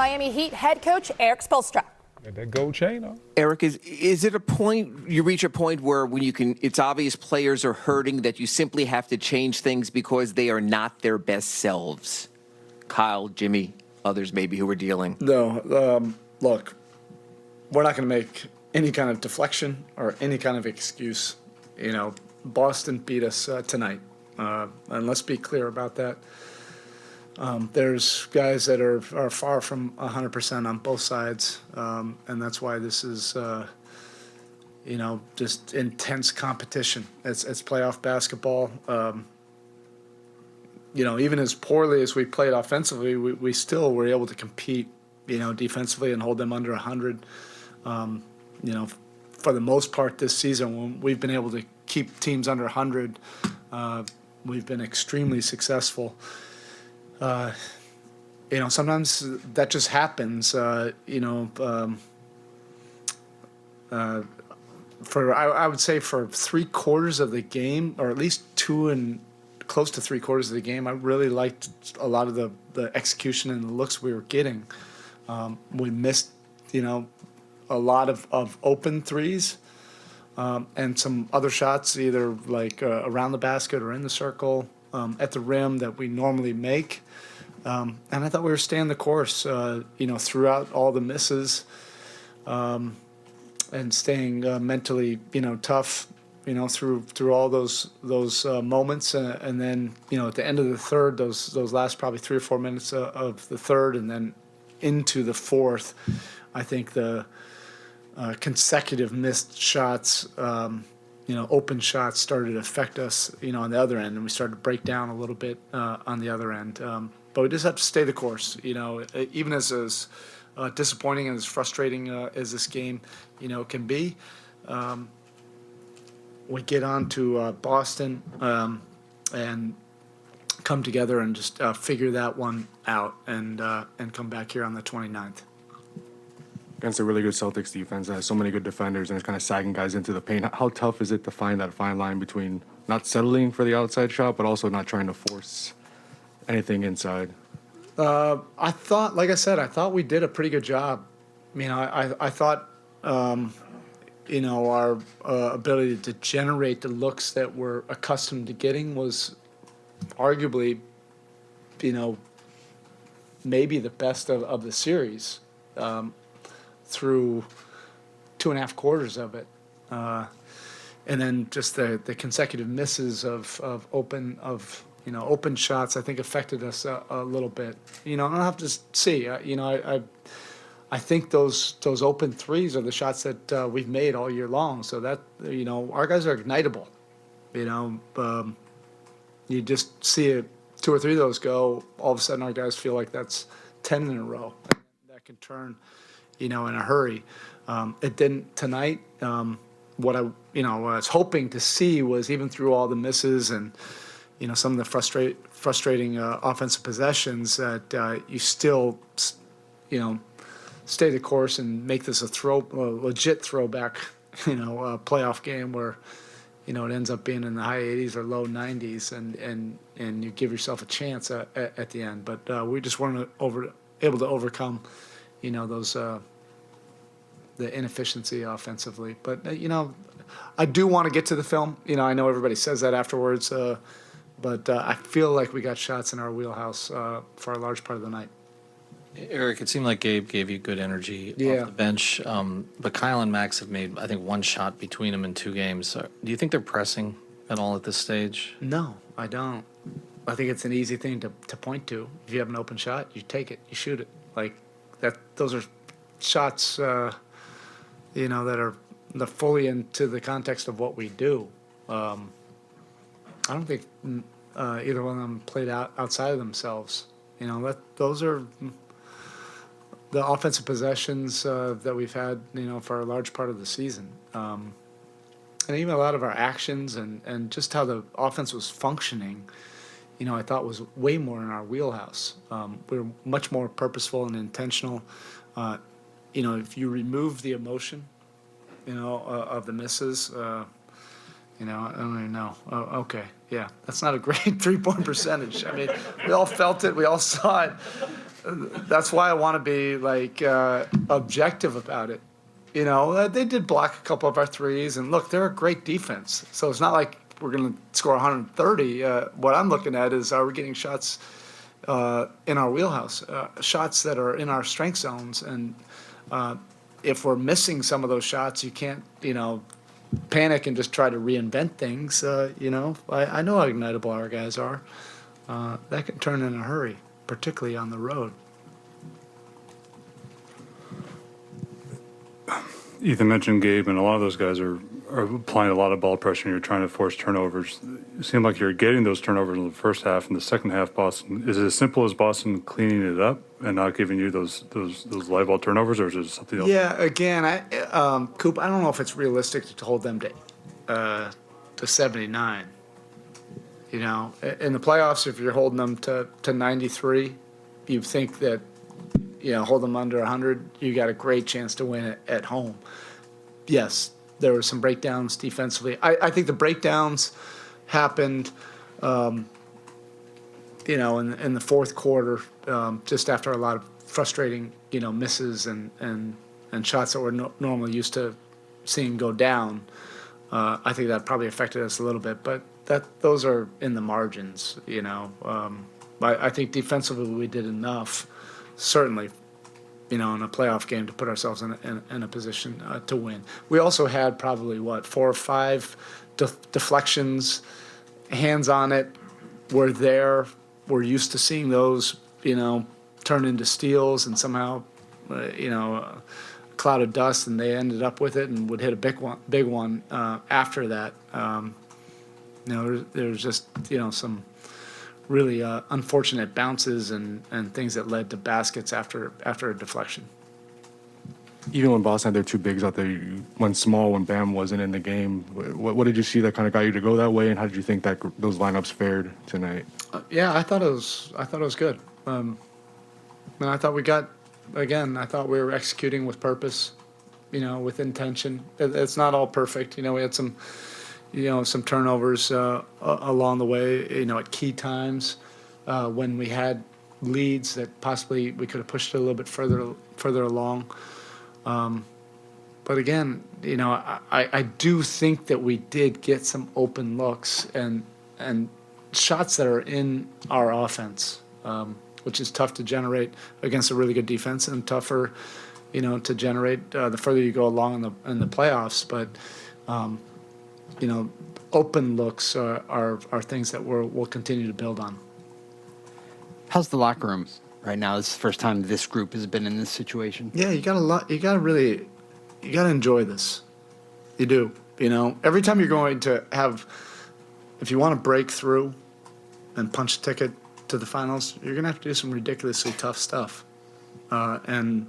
Miami Heat head coach Erik Spoelstra. Got that gold chain on. Erik, is it a point, you reach a point where when you can, it's obvious players are hurting, that you simply have to change things because they are not their best selves? Kyle, Jimmy, others maybe who are dealing. No, look, we're not going to make any kind of deflection or any kind of excuse. You know, Boston beat us tonight, and let's be clear about that. There's guys that are far from 100% on both sides, and that's why this is, you know, just intense competition. It's playoff basketball. You know, even as poorly as we played offensively, we still were able to compete, you know, defensively and hold them under 100. You know, for the most part this season, when we've been able to keep teams under 100, we've been extremely successful. You know, sometimes that just happens. You know, I would say for 3/4 of the game, or at least close to 3/4 of the game, I really liked a lot of the execution and the looks we were getting. We missed, you know, a lot of open threes, and some other shots, either like around the basket or in the circle, at the rim that we normally make. And I thought we were staying the course, you know, throughout all the misses, and staying mentally, you know, tough, you know, through all those moments, and then, you know, at the end of the third, those last probably 3 or 4 minutes of the third, and then into the fourth, I think the consecutive missed shots, you know, open shots started to affect us, you know, on the other end, and we started to break down a little bit on the other end. But we just have to stay the course, you know, even as disappointing and as frustrating as this game, you know, can be. We get on to Boston and come together and just figure that one out, and come back here on the 29th. Against a really good Celtics defense that has so many good defenders and it's kind of sagging guys into the paint. How tough is it to find that fine line between not settling for the outside shot, but also not trying to force anything inside? I thought, like I said, I thought we did a pretty good job. I mean, I thought, you know, our ability to generate the looks that we're accustomed to getting was arguably, you know, maybe the best of the series. Through 2.5 quarters of it, and then just the consecutive misses of you know, open shots, I think affected us a little bit. You know, I'll have to see. You know, I think those open threes are the shots that we've made all year long. So that, you know, our guys are ignitable. You know, you just see it, 2 or 3 of those go. All of a sudden, our guys feel like that's 10 in a row. That can turn, you know, in a hurry. It didn't tonight. What I, you know, was hoping to see was, even through all the misses and, you know, some of the frustrating offensive possessions, that you still, you know, stay the course and make this a legit throwback, you know, playoff game where, you know, it ends up being in the high 80s or low 90s, and you give yourself a chance at the end. But we just weren't able to overcome, you know, those the inefficiency offensively. But you know, I do want to get to the film. You know, I know everybody says that afterwards, but I feel like we got shots in our wheelhouse for a large part of the night. Erik, it seemed like Gabe gave you good energy Yeah. off the bench, but Kyle and Max have made, I think, 1 shot between them in 2 games. Do you think they're pressing at all at this stage? No, I don't. I think it's an easy thing to point to. If you have an open shot, you take it, you shoot it. Like that. Those are shots, you know, that are fully into the context of what we do. I don't think either one of them played outside of themselves. You know, those are the offensive possessions that we've had, you know, for a large part of the season. And even a lot of our actions and just how the offense was functioning, you know, I thought was way more in our wheelhouse. We were much more purposeful and intentional. You know, if you remove the emotion, you know, of the misses, you know, I don't even know. Okay, yeah, that's not a great 3-point percentage. I mean, we all felt it, we all saw it. that's why I want to be like objective about it. You know, they did block a couple of our threes, and look, they're a great defense. So it's not like we're going to score 130. What I'm looking at is, are we getting shots in our wheelhouse, shots that are in our strength zones, and if we're missing some of those shots, you can't, panic and just try to reinvent things. I know how ignitable our guys are. That can turn in a hurry, particularly on the road. Ethan mentioned Gabe, and a lot of those guys are applying a lot of ball pressure, and you're trying to force turnovers. It seemed like you're getting those turnovers in the first half. In the second half, Boston, is it as simple as Boston cleaning it up and not giving you those live ball turnovers, or is it something else? Yeah, again, Coop, I don't know if it's realistic to hold them to 79. In the playoffs, if you're holding them to 93, you think that, hold them under 100, you got a great chance to win it at home. Yes, there were some breakdowns defensively. I think the breakdowns happened, in the fourth quarter, just after a lot of frustrating, misses and shots that we're normally used to seeing go down. I think that probably affected us a little bit, but those are in the margins. I think defensively we did enough, certainly, in a playoff game to put ourselves in a position to win. We also had probably 4 or 5 deflections, hands on it. We're there. We're used to seeing those, turn into steals and somehow, a cloud of dust, and they ended up with it and would hit a big one after that. There's just some really unfortunate bounces and things that led to baskets after a deflection. Even when Boston had their two bigs out there, you went small when Bam wasn't in the game. What did you see that kind of got you to go that way, and how did you think that those lineups fared tonight? Yeah, I thought it was good. And I thought I thought we were executing with purpose, with intention. It's not all perfect. We had some turnovers along the way, at key times when we had leads that possibly we could have pushed it a little bit further along. But again, I do think that we did get some open looks and shots that are in our offense, which is tough to generate against a really good defense, and tougher, to generate the further you go along in the playoffs. But open looks are things that we'll continue to build on. How's the locker room right now? This is the first time this group has been in this situation. Yeah, you gotta enjoy this. You do. Every time you're going to have, if you want to break through and punch a ticket to the finals, you're gonna have to do some ridiculously tough stuff. And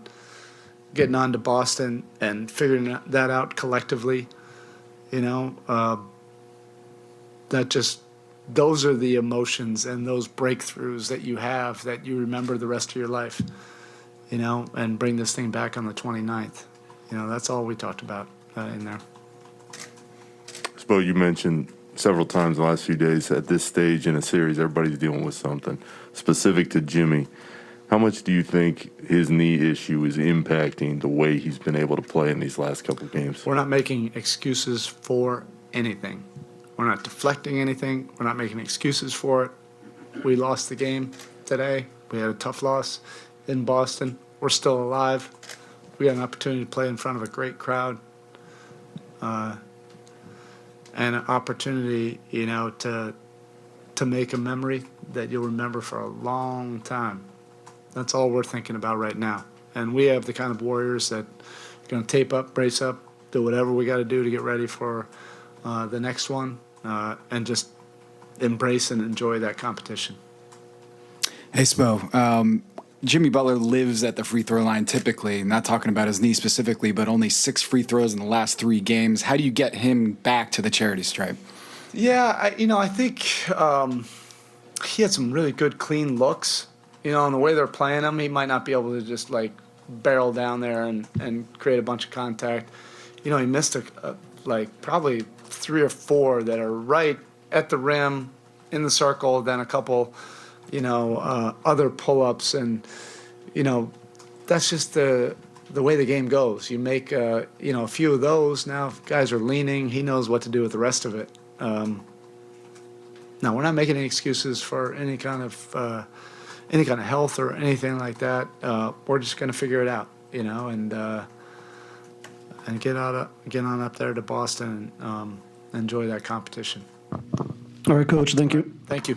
getting on to Boston and figuring that out collectively, those are the emotions and those breakthroughs that you have that you remember the rest of your life, and bring this thing back on the 29th. That's all we talked about in there. Spo, you mentioned several times in the last few days at this stage in a series, everybody's dealing with something specific to Jimmy. How much do you think his knee issue is impacting the way he's been able to play in these last couple of games? We're not making excuses for anything. We're not deflecting anything. We're not making excuses for it. We lost the game today. We had a tough loss in Boston. We're still alive. We got an opportunity to play in front of a great crowd. And an opportunity, to make a memory that you'll remember for a long time. That's all we're thinking about right now. And we have the kind of warriors that are going to tape up, brace up, do whatever we got to do to get ready for the next one, and just embrace and enjoy that competition. Hey, Spo. Jimmy Butler lives at the free throw line typically, not talking about his knee specifically, but only 6 free throws in the last 3 games. How do you get him back to the charity stripe? Yeah, I think he had some really good, clean looks. And the way they're playing him, he might not be able to just barrel down there and create a bunch of contact. He missed probably 3 or 4 that are right at the rim in the circle, then a couple, other pull-ups, and that's just the way the game goes. You make a few of those. Now if guys are leaning, he knows what to do with the rest of it. No, we're not making any excuses for any kind of health or anything like that. We're just going to figure it out, and get on up there to Boston and enjoy that competition. All right, Coach. Thank you. Thank you.